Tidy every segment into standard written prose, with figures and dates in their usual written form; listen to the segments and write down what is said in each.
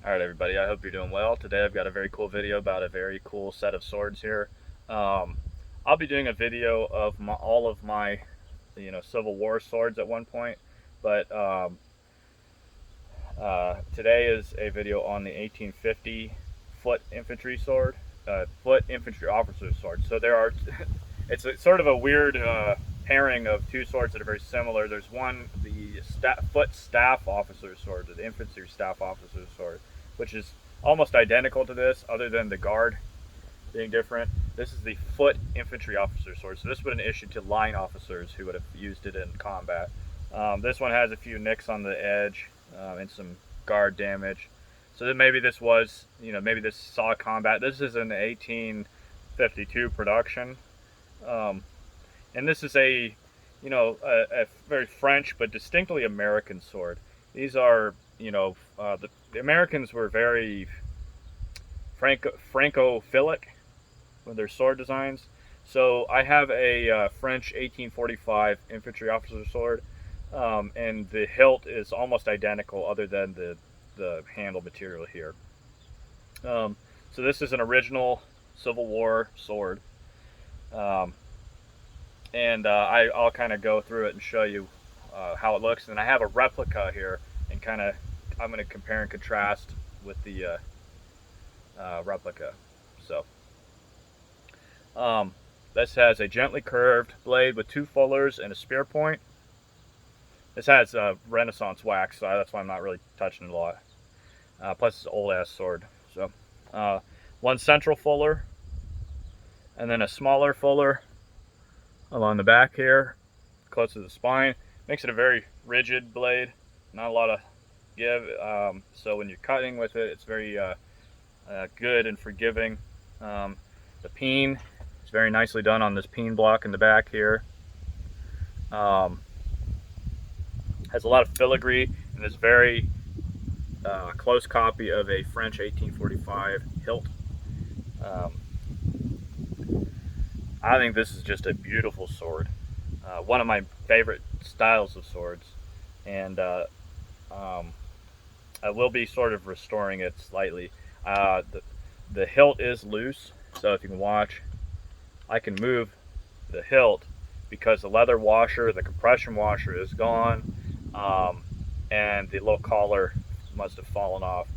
Alright everybody, I hope you're doing well. Today I've got a very cool video about a very cool set of swords here. I'll be doing a video of all of my Civil War swords at one point, but today is a video on the 1850 foot infantry sword, foot infantry officer's sword. So there are, it's sort of a weird pairing of two swords that are very similar. There's one, the foot staff officer's sword, the infantry staff officer's sword, which is almost identical to this, other than the guard being different. This is the foot infantry officer's sword. So this would have been issued to line officers who would have used it in combat. This one has a few nicks on the edge and some guard damage. So then maybe this was, maybe this saw combat. This is an 1852 production. And this is a very French but distinctly American sword. These are, the Americans were very Francophilic with their sword designs. So I have a French 1845 infantry officer sword, and the hilt is almost identical other than the handle material here. So this is an original Civil War sword. I'll kind of go through it and show you how it looks. And I have a replica here, and I'm going to compare and contrast with the replica. So this has a gently curved blade with two fullers and a spear point. This has Renaissance wax, so that's why I'm not really touching it a lot. Plus it's an old ass sword. So one central fuller, and then a smaller fuller along the back here, close to the spine. Makes it a very rigid blade, not a lot of give. So when you're cutting with it, it's very good and forgiving. The peen is very nicely done on this peen block in the back here. Has a lot of filigree and this very close copy of a French 1845 hilt. I think this is just a beautiful sword. One of my favorite styles of swords, and I will be sort of restoring it slightly. The hilt is loose, so if you can watch, I can move the hilt because the leather washer, the compression washer is gone, and the little collar must have fallen off.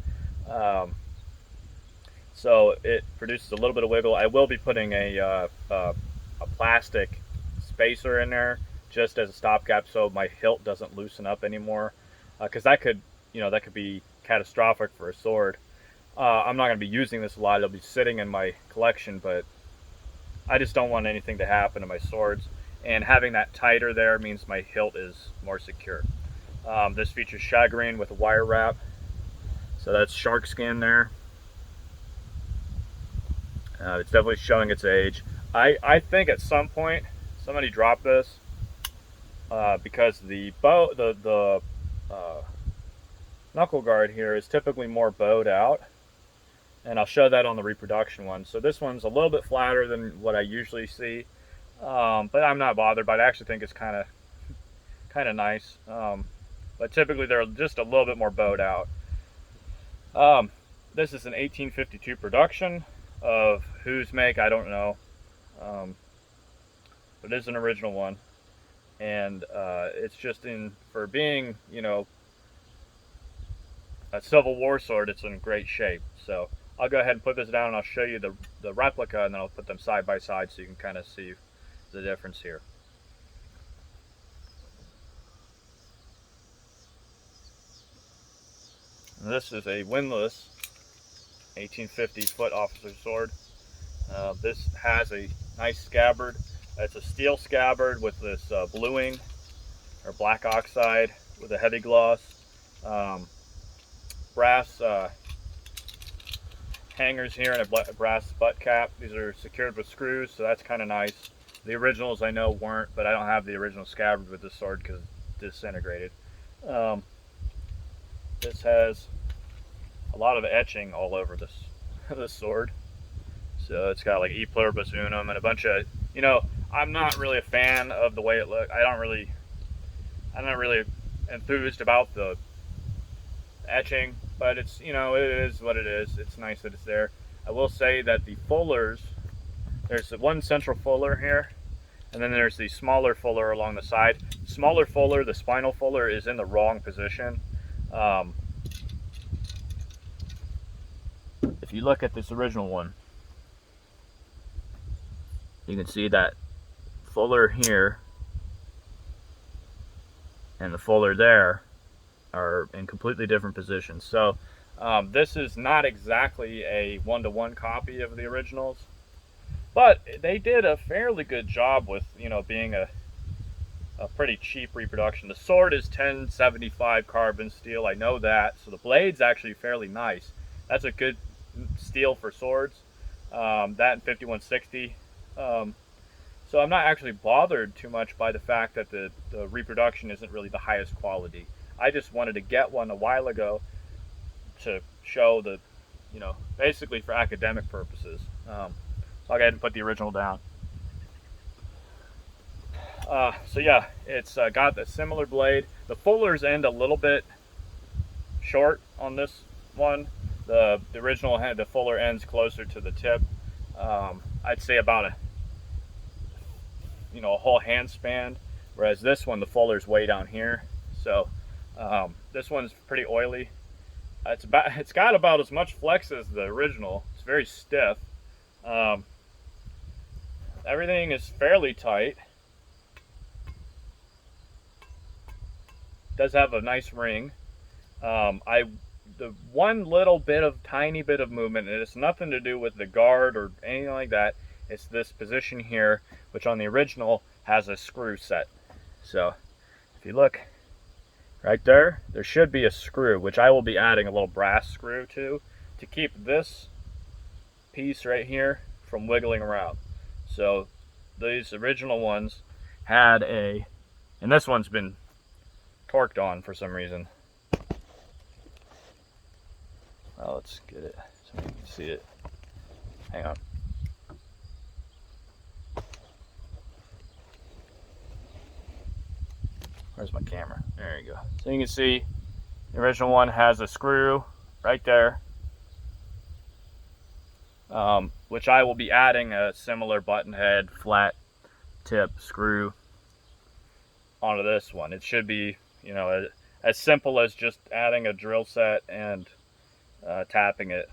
So it produces a little bit of wiggle. I will be putting a plastic spacer in there just as a stopgap, so my hilt doesn't loosen up anymore, because that could be catastrophic for a sword. I'm not going to be using this a lot. It'll be sitting in my collection, but I just don't want anything to happen to my swords. And having that tighter there means my hilt is more secure. This features shagreen with a wire wrap, so that's shark skin there. It's definitely showing its age. I think at some point somebody dropped this because the knuckle guard here is typically more bowed out, and I'll show that on the reproduction one. So this one's a little bit flatter than what I usually see, but I'm not bothered by it. I actually think it's kind of nice, but typically they're just a little bit more bowed out. This is an 1852 production. Of whose make, I don't know, but it is an original one, and it's just for being, a Civil War sword, it's in great shape. So I'll go ahead and put this down, and I'll show you the replica, and then I'll put them side by side so you can kind of see the difference here. And this is a windlass 1850 foot officer sword. This has a nice scabbard. It's a steel scabbard with this bluing or black oxide with a heavy gloss. Brass hangers here and a brass butt cap. These are secured with screws, so that's kind of nice. The originals I know weren't, but I don't have the original scabbard with this sword because it's disintegrated. This has a lot of etching all over this sword. So it's got like E pluribus unum and a bunch of, I'm not really a fan of the way it looks. I'm not really enthused about the etching but it's, you know, it is what it is. It's nice that it's there. I will say that the fullers, there's one central fuller here, and then there's the smaller fuller along the side. Smaller fuller, the spinal fuller, is in the wrong position. If you look at this original one, you can see that fuller here and the fuller there are in completely different positions. So this is not exactly a one-to-one copy of the originals, but they did a fairly good job with, you know, being a pretty cheap reproduction. The sword is 1075 carbon steel, I know that, so the blade's actually fairly nice. That's a good steel for swords. That and 5160. So I'm not actually bothered too much by the fact that the reproduction isn't really the highest quality. I just wanted to get one a while ago to show the, you know, basically for academic purposes. So I'll go ahead and put the original down. So yeah, it's got a similar blade. The fullers end a little bit short on this one. The original had the fuller ends closer to the tip. I'd say about a whole hand span, whereas this one, the fuller's way down here. So this one's pretty oily. It's got about as much flex as the original. It's very stiff. Everything is fairly tight. Does have a nice ring. The one little bit of tiny bit of movement, and it's nothing to do with the guard or anything like that. It's this position here, which on the original has a screw set. So if you look right there, there should be a screw, which I will be adding a little brass screw to keep this piece right here from wiggling around. So these original ones had a, and this one's been torqued on for some reason. Well, let's get it so you can see it. Hang on. Where's my camera? There you go. So you can see the original one has a screw right there, which I will be adding a similar button head flat tip screw onto this one. It should be, you know, as simple as just adding a drill set and tapping it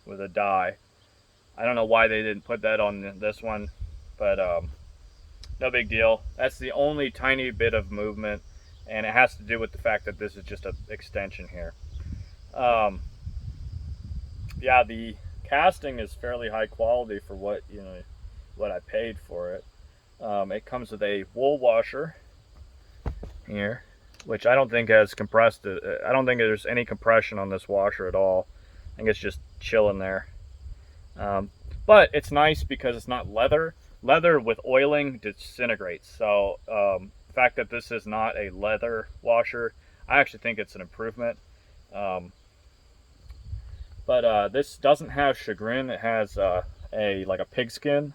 with a die. I don't know why they didn't put that on this one, but no big deal. That's the only tiny bit of movement, and it has to do with the fact that this is just an extension here. Yeah, the casting is fairly high quality for what I paid for it. It comes with a wool washer here, which I don't think has compressed. I don't think there's any compression on this washer at all. I think it's just chilling there. But it's nice because it's not leather. Leather with oiling disintegrates. So the fact that this is not a leather washer, I actually think it's an improvement. But this doesn't have chagrin. It has like a pigskin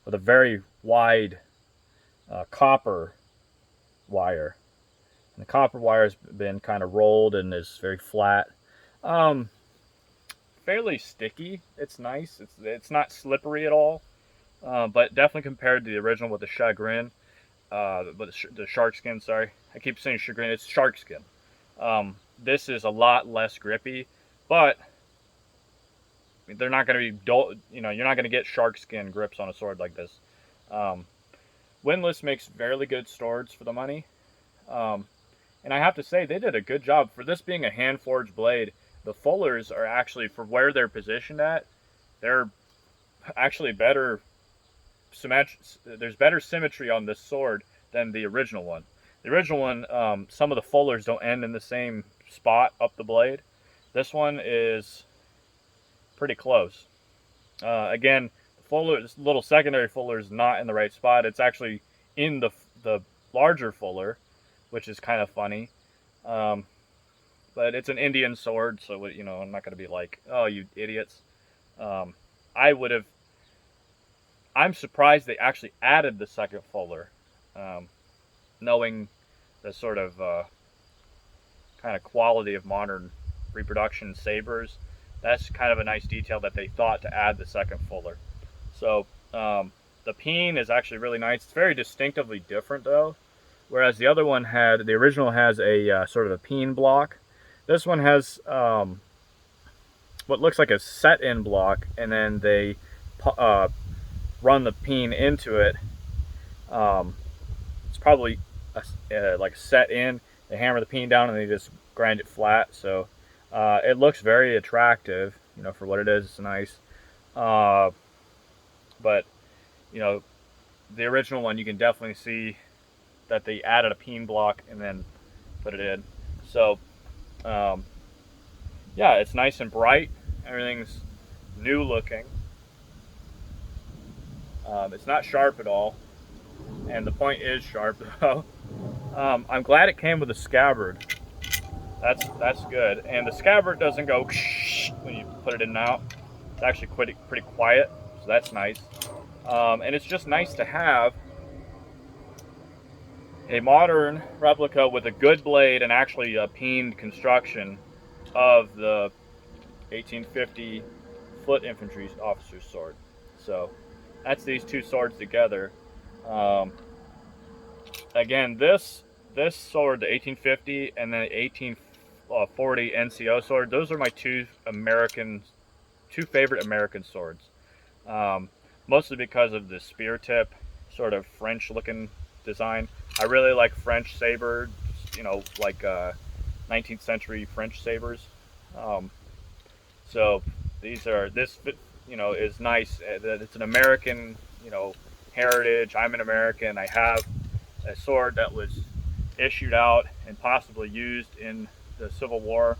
with a very wide copper wire. And the copper wire has been kind of rolled and is very flat. Fairly sticky. It's nice. It's not slippery at all. But definitely compared to the original with the chagrin, the shark skin, sorry. I keep saying chagrin, it's shark skin. This is a lot less grippy, but they're not going to be dull, you're not going to get shark skin grips on a sword like this. Windlass makes fairly good swords for the money. And I have to say, they did a good job. For this being a hand-forged blade, the fullers are actually, for where they're positioned at, they're actually better. There's better symmetry on this sword than the original one. The original one, some of the fullers don't end in the same spot up the blade. This one is pretty close. Again, this little secondary fuller is not in the right spot. It's actually in the larger fuller, which is kind of funny. But it's an Indian sword, so I'm not going to be like, oh, you idiots. I'm surprised they actually added the second fuller, knowing the sort of kind of quality of modern reproduction sabers. That's kind of a nice detail that they thought to add the second fuller. So the peen is actually really nice. It's very distinctively different though. Whereas the other one the original has a sort of a peen block. This one has what looks like a set-in block, and then they run the peen into it. It's probably like set in. They hammer the peen down and they just grind it flat. So it looks very attractive, you know, for what it is. It's nice. But you know, the original one, you can definitely see that they added a peen block and then put it in. So yeah, it's nice and bright. Everything's new looking. It's not sharp at all, and the point is sharp though. I'm glad it came with a scabbard. That's good, and the scabbard doesn't go when you put it in and out. It's actually pretty quiet, so that's nice. And it's just nice to have a modern replica with a good blade and actually a peened construction of the 1850 foot infantry officer's sword. So that's these two swords together. Again, this sword, the 1850, and then the 1840 NCO sword, those are my two favorite American swords. Mostly because of the spear tip, sort of French looking design. I really like French sabers, you know, like 19th century French sabers. So this you know, is nice. It's an American, you know, heritage. I'm an American. I have a sword that was issued out and possibly used in the Civil War,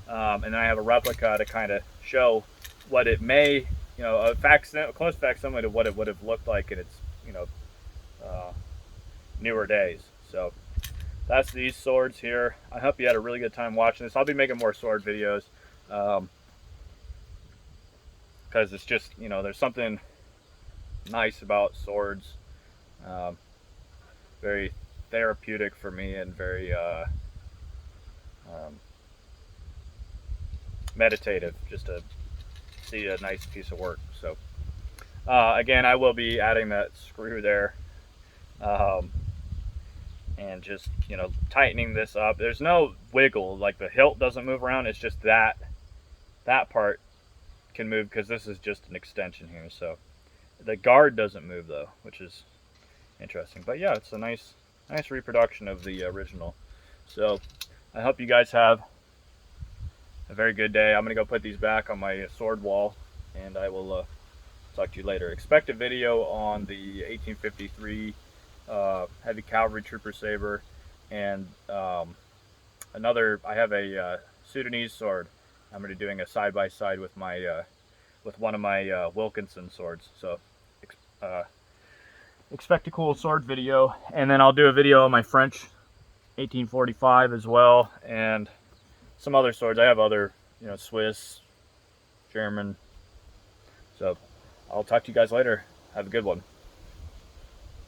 and then I have a replica to kind of show what it may, you know, a close facsimile to what it would have looked like in its, you know, newer days. So that's these swords here. I hope you had a really good time watching this. I'll be making more sword videos because it's just, you know, there's something nice about swords. Very therapeutic for me and very meditative just to see a nice piece of work. So again, I will be adding that screw there and just, you know, tightening this up. There's no wiggle, like the hilt doesn't move around. It's just that part can move because this is just an extension here. So the guard doesn't move though, which is interesting. But yeah, it's a nice reproduction of the original. So I hope you guys have a very good day. I'm gonna go put these back on my sword wall, and I will talk to you later. Expect a video on the 1853 heavy cavalry trooper saber, and I have a Sudanese sword. I'm gonna be doing a side-by-side with my with one of my Wilkinson swords. So expect a cool sword video, and then I'll do a video on my French 1845 as well, and some other swords. I have other, you know, Swiss, German. So I'll talk to you guys later. Have a good one.